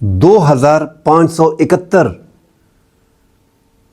2571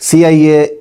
CIA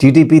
TTP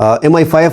MI5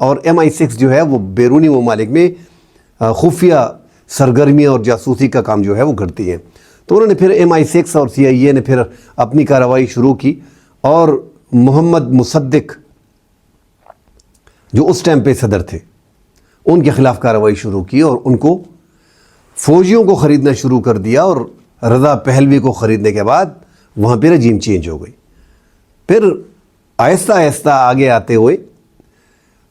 اور MI6 جو ہے وہ بیرونی ممالک میں خفیہ سرگرمیاں اور جاسوسی کا کام جو ہے وہ کرتی ہیں. تو انہوں نے پھر MI6 اور CIA نے پھر اپنی کارروائی شروع کی اور محمد مصدق جو اس ٹائم پہ صدر تھے ان کے خلاف کارروائی شروع کی اور ان کو فوجیوں کو خریدنا شروع کر دیا. اور رضا پہلوی کو خریدنے کے بعد وہاں پہ رجیم چینج ہو گئی. پھر آہستہ آہستہ آگے آتے ہوئے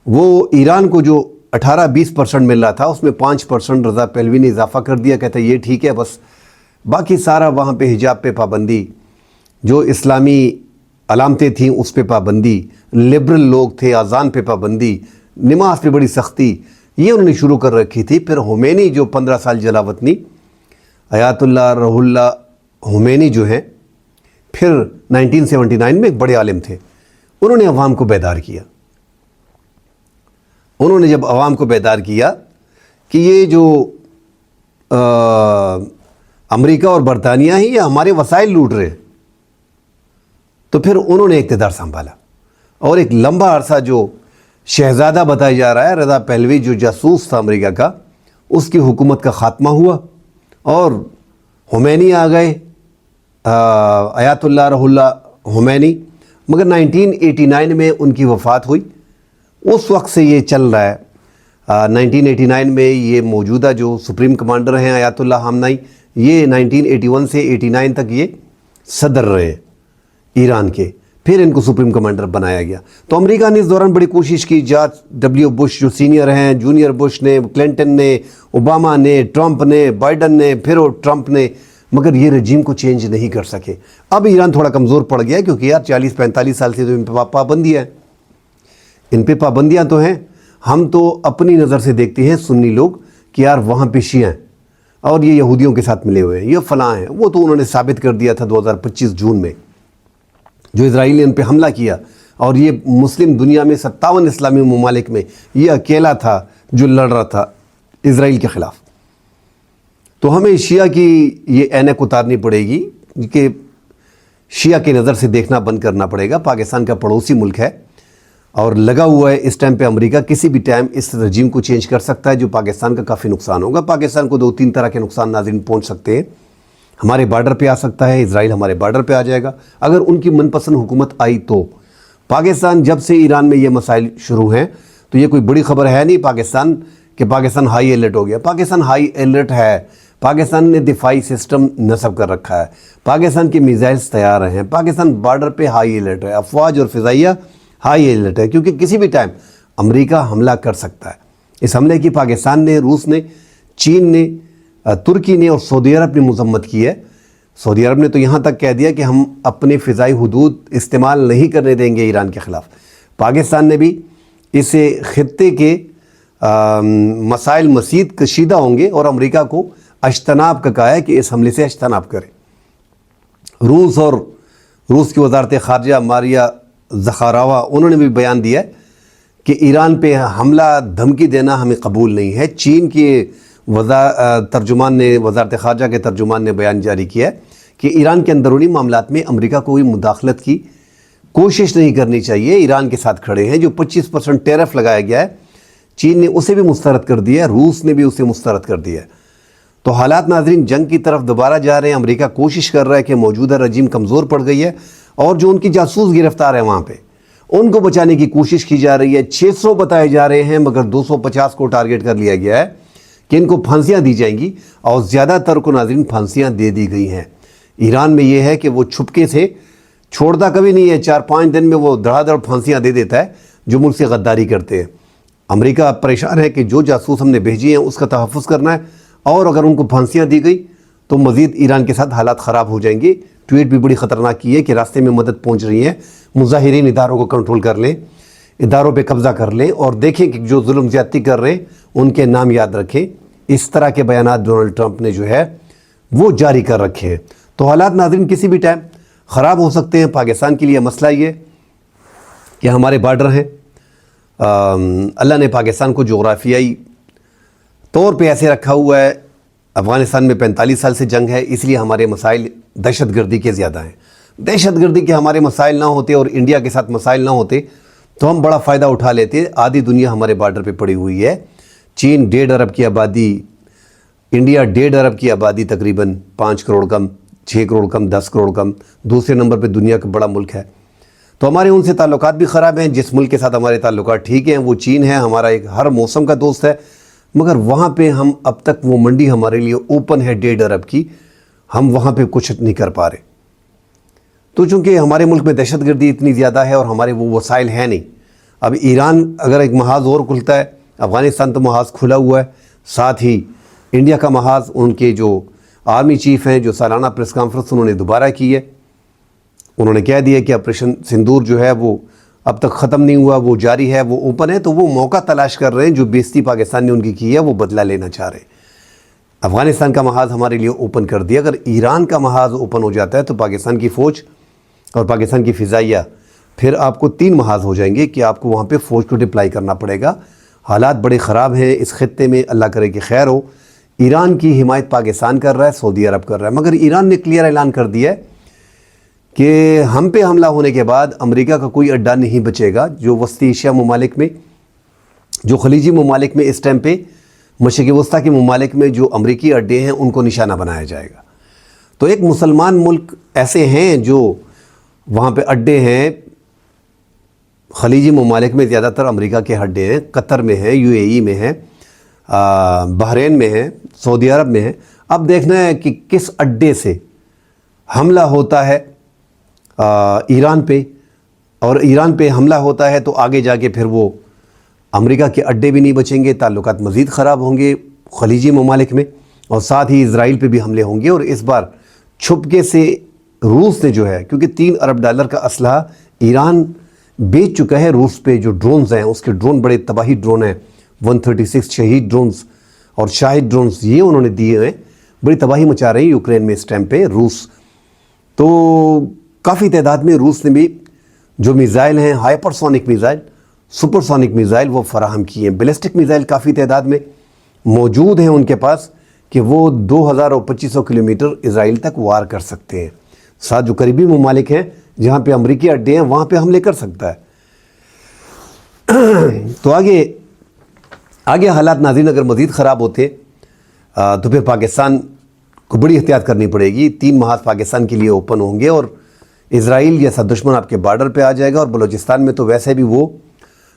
وہ ایران کو جو 18-20% مل رہا تھا اس میں 5% رضا پہلوی نے اضافہ کر دیا. کہتا ہے یہ ٹھیک ہے، بس باقی سارا وہاں پہ حجاب پہ پابندی، جو اسلامی علامتیں تھیں اس پہ پابندی، لبرل لوگ تھے اذان پہ پابندی، نماز پہ بڑی سختی، یہ انہوں نے شروع کر رکھی تھی. پھر خمینی جو 15 سال جلا وطنی آیت اللہ روح اللہ خمینی جو ہیں، پھر 1979 میں ایک بڑے عالم تھے، انہوں نے عوام کو بیدار کیا. انہوں نے جب عوام کو بیدار کیا کہ یہ جو امریکہ اور برطانیہ ہی یہ ہمارے وسائل لوٹ رہے ہیں، تو پھر انہوں نے اقتدار سنبھالا. اور ایک لمبا عرصہ جو شہزادہ بتایا جا رہا ہے رضا پہلوی جو جاسوس تھا امریکہ کا، اس کی حکومت کا خاتمہ ہوا اور خمینی آ گئے، آیت اللہ روح اللہ خمینی. مگر 1989 میں ان کی وفات ہوئی. اس وقت سے یہ چل رہا ہے. 1989 میں یہ موجودہ جو سپریم کمانڈر ہیں آیت اللہ خامنائی، یہ 1981 سے 89 تک یہ صدر رہے ایران کے. پھر ان کو سپریم کمانڈر بنایا گیا. تو امریکہ نے اس دوران بڑی کوشش کی، جارج ڈبلیو بش جو سینئر ہیں، جونیئر بش نے، کلنٹن نے، اوباما نے، ٹرمپ نے، بائیڈن نے، پھر ٹرمپ نے، مگر یہ رجیم کو چینج نہیں کر سکے. اب ایران تھوڑا کمزور پڑ گیا کیونکہ یار 40-45 سال سے تو ان پہ پابندیاں ہیں، ان پہ پابندیاں تو ہیں. ہم تو اپنی نظر سے دیکھتے ہیں سنی لوگ کہ یار وہاں پہ شیعہ ہیں اور یہ یہودیوں کے ساتھ ملے ہوئے ہیں، یہ فلاں ہیں. وہ تو انہوں نے ثابت کر دیا تھا 2025 جون میں جو اسرائیل نے ان پہ حملہ کیا. اور یہ مسلم دنیا میں 57 اسلامی ممالک میں یہ اکیلا تھا جو لڑ رہا تھا اسرائیل کے خلاف. تو ہمیں شیعہ کی یہ عینک اتارنی پڑے گی کہ شیعہ کی نظر سے دیکھنا بند کرنا پڑے گا. پاکستان کا پڑوسی ملک ہے اور لگا ہوا ہے اس ٹائم پہ امریکہ کسی بھی ٹائم اس رجیم کو چینج کر سکتا ہے جو پاکستان کا کافی نقصان ہوگا. پاکستان کو 2-3 طرح کے نقصان ناظرین پہنچ سکتے ہیں. ہمارے بارڈر پہ آ سکتا ہے، اسرائیل ہمارے بارڈر پہ آ جائے گا اگر ان کی من پسند حکومت آئی تو. پاکستان جب سے ایران میں یہ مسائل شروع ہیں تو یہ کوئی بڑی خبر ہے نہیں پاکستان کہ پاکستان ہائی الرٹ ہو گیا. پاکستان ہائی الرٹ ہے. پاکستان نے دفاعی سسٹم نصب کر رکھا ہے، پاکستان کے میزائلز تیار ہیں، پاکستان بارڈر پہ ہائی الرٹ ہے، افواج اور فضائیہ ہائی الرٹ ہے کیونکہ کسی بھی ٹائم امریکہ حملہ کر سکتا ہے. اس حملے کی پاکستان نے، روس نے، چین نے، ترکی نے اور سعودی عرب نے مذمت کی ہے. سعودی عرب نے تو یہاں تک کہہ دیا کہ ہم اپنے فضائی حدود استعمال نہیں کرنے دیں گے ایران کے خلاف. پاکستان نے بھی اس خطے کے مسائل مزید کشیدہ ہوں گے اور امریکہ کو اجتناب کا کہا ہے کہ اس حملے سے اجتناب کرے. روس کی وزارت خارجہ ماریا زخارووا انہوں نے بھی بیان دیا ہے کہ ایران پہ حملہ دھمکی دینا ہمیں قبول نہیں ہے. چین کے ترجمان نے، وزارت خارجہ کے ترجمان نے بیان جاری کیا ہے کہ ایران کے اندرونی معاملات میں امریکہ کو کوئی مداخلت کی کوشش نہیں کرنی چاہیے. ایران کے ساتھ کھڑے ہیں. جو 25% ٹیرف لگایا گیا ہے چین نے اسے بھی مسترد کر دیا ہے، روس نے بھی اسے مسترد کر دیا ہے. تو حالات ناظرین جنگ کی طرف دوبارہ جا رہے ہیں. امریکہ کوشش کر رہا ہے کہ موجودہ رجیم کمزور پڑ گئی ہے اور جو ان کی جاسوس گرفتار ہیں وہاں پہ ان کو بچانے کی کوشش کی جا رہی ہے. 600 بتائے جا رہے ہیں مگر 250 کو ٹارگٹ کر لیا گیا ہے کہ ان کو پھانسیاں دی جائیں گی اور زیادہ تر کو ناظرین پھانسیاں دے دی گئی ہیں. ایران میں یہ ہے کہ وہ چھپکے سے چھوڑتا کبھی نہیں ہے، 4-5 دن میں وہ دھڑا دھڑ پھانسیاں دے دیتا ہے جو ملک سے غداری کرتے ہیں. امریکہ پریشان ہے کہ جو جاسوس ہم نے بھیجی ہیں اس کا تحفظ کرنا ہے اور اگر ان کو پھانسیاں دی گئی تو مزید ایران کے ساتھ حالات خراب ہو جائیں گے. ٹویٹ بھی بڑی خطرناک کی ہے کہ راستے میں مدد پہنچ رہی ہے، مظاہرین اداروں کو کنٹرول کر لیں، اداروں پہ قبضہ کر لیں اور دیکھیں کہ جو ظلم زیادتی کر رہے ہیں ان کے نام یاد رکھیں. اس طرح کے بیانات ڈونلڈ ٹرمپ نے جو ہے وہ جاری کر رکھے ہیں. تو حالات ناظرین کسی بھی ٹائم خراب ہو سکتے ہیں. پاکستان کے لیے مسئلہ یہ کہ ہمارے بارڈر ہیں. اللہ نے پاکستان کو جغرافیائی طور پہ ایسے رکھا ہوا ہے. افغانستان میں 45 سال سے جنگ ہے، اس لیے ہمارے مسائل دہشت گردی کے زیادہ ہیں. دہشت گردی کے ہمارے مسائل نہ ہوتے اور انڈیا کے ساتھ مسائل نہ ہوتے تو ہم بڑا فائدہ اٹھا لیتے. آدھی دنیا ہمارے بارڈر پہ پڑی ہوئی ہے. چین 1.5 ارب کی آبادی، انڈیا 1.5 ارب کی آبادی، تقریباً 5 کروڑ کم، 6 کروڑ کم، 10 کروڑ کم. دوسرے نمبر پہ دنیا کا بڑا ملک ہے. تو ہمارے ان سے تعلقات بھی خراب ہیں. جس ملک کے ساتھ ہمارے تعلقات ٹھیک ہیں وہ چین ہے، ہمارا ایک ہر موسم کا دوست ہے. مگر وہاں پہ ہم اب تک وہ منڈی ہمارے لیے اوپن ہے 1.5 ارب کی، ہم وہاں پہ کچھ نہیں کر پا رہے. تو چونکہ ہمارے ملک میں دہشت گردی اتنی زیادہ ہے اور ہمارے وہ وسائل ہیں نہیں. اب ایران اگر ایک محاذ اور کھلتا ہے، افغانستان تو محاذ کھلا ہوا ہے، ساتھ ہی انڈیا کا محاذ، ان کے جو آرمی چیف ہیں جو سالانہ پریس کانفرنس انہوں نے دوبارہ کی ہے، انہوں نے کہہ دیا کہ آپریشن سندور جو ہے وہ اب تک ختم نہیں ہوا، وہ جاری ہے، وہ اوپن ہے. تو وہ موقع تلاش کر رہے ہیں، جو بیزتی پاکستان نے ان کی ہے وہ بدلہ لینا چاہ رہے ہیں. افغانستان کا محاذ ہمارے لیے اوپن کر دیا. اگر ایران کا محاذ اوپن ہو جاتا ہے تو پاکستان کی فوج اور پاکستان کی فضائیہ، پھر آپ کو 3 محاذ ہو جائیں گے کہ آپ کو وہاں پہ فوج کو ڈپلائی کرنا پڑے گا. حالات بڑے خراب ہیں اس خطے میں، اللہ کرے کہ خیر ہو. ایران کی حمایت پاکستان کر رہا ہے، سعودی عرب کر رہا ہے، مگر ایران نے کلیئر اعلان کر دیا ہے کہ ہم پہ حملہ ہونے کے بعد امریکہ کا کوئی اڈا نہیں بچے گا. جو وسطی ایشیا ممالک میں، جو خلیجی ممالک میں اس ٹائم پہ مشرق وسطیٰ کے ممالک میں جو امریکی اڈے ہیں ان کو نشانہ بنایا جائے گا. تو ایک مسلمان ملک ایسے ہیں جو وہاں پہ اڈے ہیں، خلیجی ممالک میں زیادہ تر امریکہ کے اڈے ہیں، قطر میں ہیں، UAE میں ہیں، بحرین میں ہیں، سعودی عرب میں ہیں. اب دیکھنا ہے کہ کس اڈے سے حملہ ہوتا ہے ایران پہ، اور ایران پہ حملہ ہوتا ہے تو آگے جا کے پھر وہ امریکہ کے اڈے بھی نہیں بچیں گے، تعلقات مزید خراب ہوں گے خلیجی ممالک میں، اور ساتھ ہی اسرائیل پہ بھی حملے ہوں گے. اور اس بار چھپکے سے روس نے جو ہے، کیونکہ $3 ارب کا اسلحہ ایران بیچ چکا ہے روس پہ، جو ڈرونز ہیں اس کے ڈرون بڑے تباہی ڈرون ہیں، 136 شہید ڈرونز اور شاہد ڈرونز، یہ انہوں نے دیے ہیں، بڑی تباہی مچا رہے ہیں یوکرین میں اس ٹائم پہ روس. تو کافی تعداد میں روس نے بھی جو میزائل ہیں، hyper sonic missile, super sonic missile, وہ فراہم کیے ہیں. بیلسٹک میزائل کافی تعداد میں موجود ہیں ان کے پاس کہ وہ 2000 اور 2500 کلومیٹر اسرائیل تک وار کر سکتے ہیں. ساتھ جو قریبی ممالک ہیں جہاں پہ امریکی اڈے ہیں وہاں پہ حملے کر سکتا ہے. تو آگے حالات ناظرین اگر مزید خراب ہوتے تو پھر پاکستان کو بڑی احتیاط کرنی پڑے گی. 3 محاذ پاکستان کے لیے اوپن ہوں گے اور اسرائیل جیسا دشمن آپ کے بارڈر پہ آ جائے گا. اور بلوچستان میں تو ویسے بھی وہ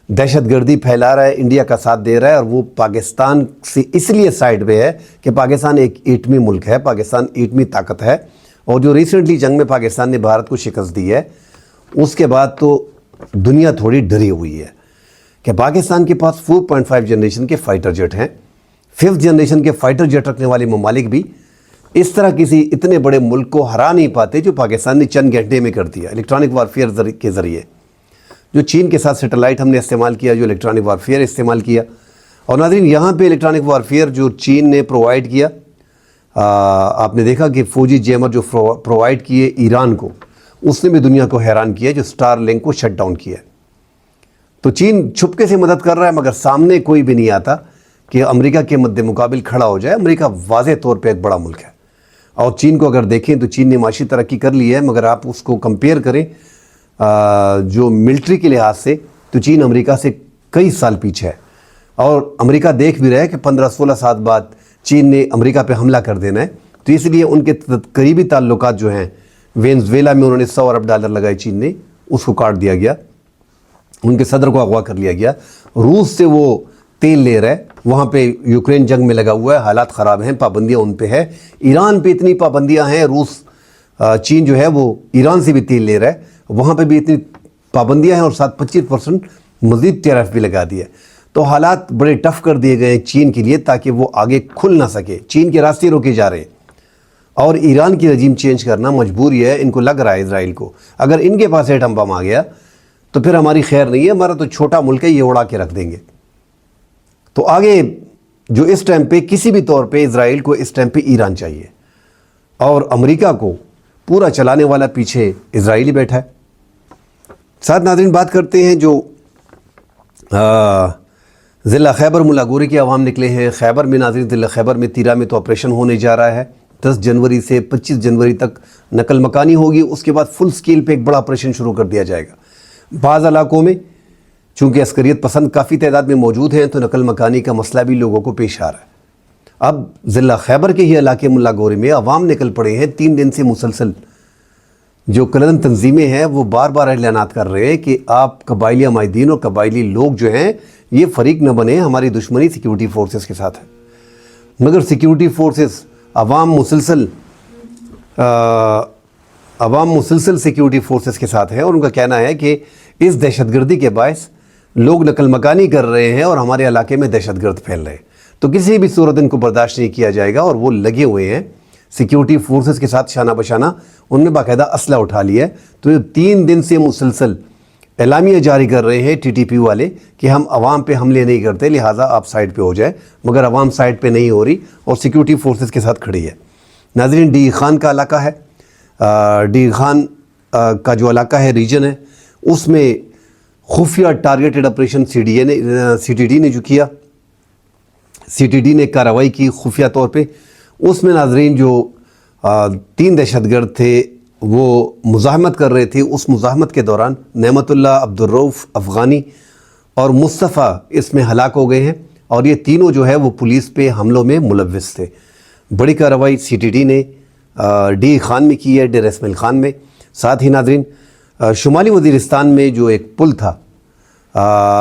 دہشت گردی پھیلا رہا ہے، انڈیا کا ساتھ دے رہا ہے، اور وہ پاکستان سے اس لیے سائڈ پہ ہے کہ پاکستان ایک ایٹمی ملک ہے، پاکستان ایٹمی طاقت ہے. اور جو ریسنٹلی جنگ میں پاکستان نے بھارت کو شکست دی ہے، اس کے بعد تو دنیا تھوڑی ڈری ہوئی ہے کہ پاکستان کے پاس 4.5 جنریشن کے فائٹر جیٹ ہیں. 5th جنریشن کے فائٹر جیٹ رکھنے والے ممالک بھی اس طرح کسی اتنے بڑے ملک کو ہرا نہیں پاتے جو پاکستان نے چند گھنٹے میں کر دیا الیکٹرانک وارفیئر کے ذریعے. جو چین کے ساتھ سیٹلائٹ ہم نے استعمال کیا، جو الیکٹرانک وارفیئر استعمال کیا. اور ناظرین یہاں پہ الیکٹرانک وارفیئر جو چین نے پرووائڈ کیا، آپ نے دیکھا کہ فوجی جیمر جو پرووائڈ کیے ایران کو، اس نے بھی دنیا کو حیران کیا، جو سٹار لنک کو شٹ ڈاؤن کیا. تو چین چھپکے سے مدد کر رہا ہے مگر سامنے کوئی بھی نہیں آتا کہ امریکہ کے مد مقابل کھڑا ہو جائے. امریکہ واضح طور پہ ایک بڑا ملک ہے، اور چین کو اگر دیکھیں تو چین نے معاشی ترقی کر لی ہے، مگر آپ اس کو کمپیئر کریں جو ملٹری کے لحاظ سے تو چین امریکہ سے کئی سال پیچھے ہے. اور امریکہ دیکھ بھی رہا ہے کہ 15-16 سال بعد چین نے امریکہ پہ حملہ کر دینا ہے. تو اس لیے ان کے قریبی تعلقات جو ہیں، وینزویلا میں انہوں نے $100 ارب لگائے، چین نے اس کو کاٹ دیا گیا، ان کے صدر کو اغوا کر لیا گیا. روس سے وہ تیل لے رہا ہے، وہاں پہ یوکرین جنگ میں لگا ہوا ہے، حالات خراب ہیں، پابندیاں ان پہ ہے. ایران پہ اتنی پابندیاں ہیں، چین جو ہے وہ ایران سے بھی تیل لے رہا ہے، وہاں پہ بھی اتنی پابندیاں ہیں، اور ساتھ 25% مزید ٹیرف بھی لگا دیا. تو حالات بڑے ٹف کر دیے گئے ہیں چین کے لیے تاکہ وہ آگے کھل نہ سکے. چین کے راستے روکے جا رہے ہیں، اور ایران کی رجیم چینج کرنا مجبوری ہے. ان کو لگ رہا ہے اسرائیل کو اگر ان کے پاس ایٹم بم آ گیا تو پھر ہماری خیر نہیں ہے، ہمارا تو چھوٹا ملک ہے، یہ اڑا کے رکھ دیں گے. تو آگے جو اس ٹائم پہ کسی بھی طور پہ اسرائیل کو اس ٹائم پہ ایران چاہیے، اور امریکہ کو پورا چلانے والا پیچھے اسرائیل ہی بیٹھا ہے. ساتھ ناظرین بات کرتے ہیں جو ضلع خیبر ملاگوری کے عوام نکلے ہیں. خیبر میں ناظرین، ضلع خیبر میں تیرا میں تو آپریشن ہونے جا رہا ہے. 10 جنوری سے 25 جنوری تک نقل مکانی ہوگی، اس کے بعد فل سکیل پہ ایک بڑا آپریشن شروع کر دیا جائے گا. بعض علاقوں میں چونکہ عسکریت پسند کافی تعداد میں موجود ہیں تو نقل مکانی کا مسئلہ بھی لوگوں کو پیش آ رہا ہے۔ اب ضلع خیبر کے ہی علاقے ملا گوری میں عوام نکل پڑے ہیں 3 دن سے مسلسل۔ جو کلدن تنظیمیں ہیں وہ بار بار اعلانات کر رہے ہیں کہ آپ قبائلی عمائدین اور قبائلی لوگ جو ہیں یہ فریق نہ بنے، ہماری دشمنی سیکیورٹی فورسز کے ساتھ ہے۔ مگر سیکیورٹی فورسز عوام مسلسل سیکیورٹی فورسز کے ساتھ ہیں، اور ان کا کہنا ہے کہ اس دہشت گردی کے باعث لوگ نقل مکانی کر رہے ہیں اور ہمارے علاقے میں دہشت گرد پھیل رہے ہیں، تو کسی بھی صورت ان کو برداشت نہیں کیا جائے گا۔ اور وہ لگے ہوئے ہیں سیکیورٹی فورسز کے ساتھ شانہ بشانہ، ان نے باقاعدہ اسلحہ اٹھا لیا ہے۔ تو یہ 3 دن سے مسلسل اعلامیہ جاری کر رہے ہیں TTP والے کہ ہم عوام پہ حملے نہیں کرتے، لہٰذا آپ سائڈ پہ ہو جائے، مگر عوام سائڈ پہ نہیں ہو رہی اور سیکیورٹی فورسز کے ساتھ کھڑی ہے۔ ناظرین، ڈی خان کا علاقہ ہے، ڈی خان کا جو علاقہ ہے، ریجن ہے، اس میں خفیہ ٹارگیٹڈ آپریشن CTD نے جو کیا، CTD نے کارروائی کی خفیہ طور پہ۔ اس میں ناظرین جو 3 دہشت گرد تھے وہ مزاحمت کر رہے تھے، اس مزاحمت کے دوران نعمت اللہ، عبدالرؤف افغانی اور مصطفیٰ اس میں ہلاک ہو گئے ہیں، اور یہ تینوں جو ہے وہ پولیس پہ حملوں میں ملوث تھے۔ بڑی کارروائی CTD نے ڈی خان میں کی ہے، ڈیر اسماعیل خان میں۔ ساتھ ہی ناظرین شمالی وزیرستان میں جو ایک پل تھا،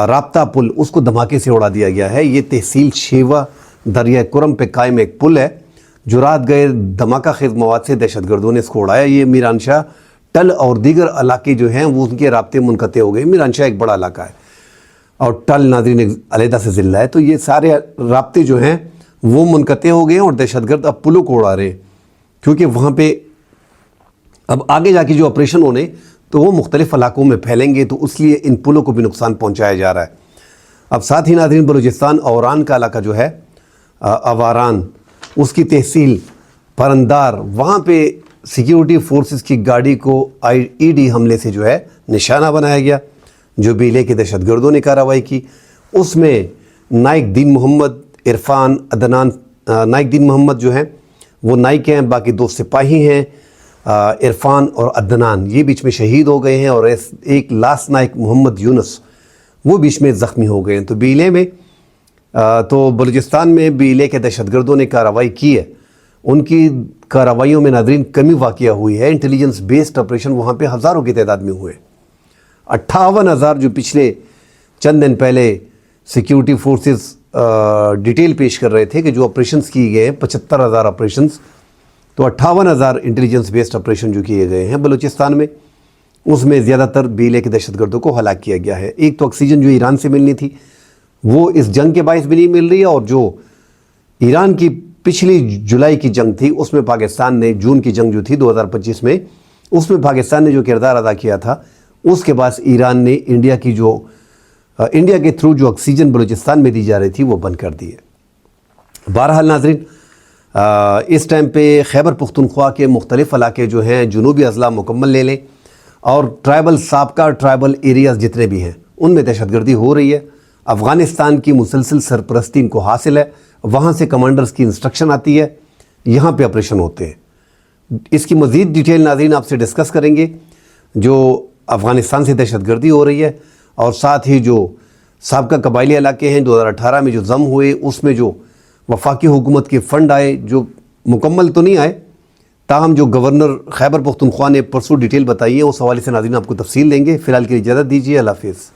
رابطہ پل، اس کو دھماکے سے اڑا دیا گیا ہے۔ یہ تحصیل شیوا دریائے کرم پہ قائم ایک پل ہے جو رات گئے دھماکہ خیز مواد سے دہشت گردوں نے اس کو اڑایا۔ یہ میران شاہ، ٹل اور دیگر علاقے جو ہیں وہ ان کے رابطے منقطع ہو گئے۔ میران شاہ ایک بڑا علاقہ ہے اور ٹل ناظرین ایک علیحدہ سے ضلع ہے، تو یہ سارے رابطے جو ہیں وہ منقطع ہو گئے ہیں اور دہشت گرد اب پلوں کو اڑا رہے ہیں، کیونکہ وہاں پہ اب آگے جا کے جو آپریشن ہونے تو وہ مختلف علاقوں میں پھیلیں گے، تو اس لیے ان پلوں کو بھی نقصان پہنچایا جا رہا ہے۔ اب ساتھ ہی ناظرین بلوچستان اوران کا علاقہ جو ہے، اواران، اس کی تحصیل پرندار، وہاں پہ سیکیورٹی فورسز کی گاڑی کو ED حملے سے جو ہے نشانہ بنایا گیا، جو بیلے کے دہشت گردوں نے کارروائی کی۔ اس میں نائک دین محمد، عرفان، عدنان، نائک دین محمد جو ہیں وہ نائک ہیں، باقی 2 سپاہی ہیں، عرفان اور عدنان، یہ بیچ میں شہید ہو گئے ہیں، اور ایک لاس نائک محمد یونس وہ بیچ میں زخمی ہو گئے ہیں۔ تو بیلے میں تو بلوچستان میں بیلے کے دہشت گردوں نے کارروائی کی ہے، ان کی کارروائیوں میں ناظرین کمی واقع ہوئی ہے۔ انٹیلیجنس بیسڈ آپریشن وہاں پہ ہزاروں کی تعداد میں ہوئے، 58,000 جو پچھلے چند دن پہلے سیکیورٹی فورسز ڈیٹیل پیش کر رہے تھے کہ جو آپریشنز کیے گئے ہیں 75,000 آپریشنز، تو 58,000 انٹیلیجنس بیسڈ آپریشن جو کیے گئے ہیں بلوچستان میں، اس میں زیادہ تر بیلے کے دہشت گردوں کو ہلاک کیا گیا ہے۔ ایک تو آکسیجن جو ایران سے ملنی تھی وہ اس جنگ کے باعث بھی نہیں مل رہی ہے، اور جو ایران کی پچھلی جولائی کی جنگ تھی اس میں پاکستان نے، جون کی جنگ جو تھی 2025 میں، اس میں پاکستان نے جو کردار ادا کیا تھا، اس کے بعد ایران نے انڈیا کے تھرو جو آکسیجن بلوچستان میں دی جا رہی تھی وہ بند کر دی ہے۔ بہرحال ناظرین، اس ٹائم پہ خیبر پختونخوا کے مختلف علاقے جو ہیں جنوبی اضلاع مکمل لے لیں، اور سابقہ ٹرائبل ایریاز جتنے بھی ہیں ان میں دہشت گردی ہو رہی ہے۔ افغانستان کی مسلسل سرپرستی ان کو حاصل ہے، وہاں سے کمانڈرز کی انسٹرکشن آتی ہے، یہاں پہ آپریشن ہوتے ہیں۔ اس کی مزید ڈیٹیل ناظرین آپ سے ڈسکس کریں گے، جو افغانستان سے دہشت گردی ہو رہی ہے، اور ساتھ ہی جو سابقہ قبائلی علاقے ہیں 2018 میں جو ضم ہوئے، اس میں جو وفاقی حکومت کے فنڈ آئے، جو مکمل تو نہیں آئے، تاہم جو گورنر خیبر پختونخوا نے پرسوں ڈیٹیل بتائی ہے، اس حوالے سے ناظرین آپ کو تفصیل دیں گے۔ فی الحال کے لیے اجازت دیجیے، اللہ حافظ۔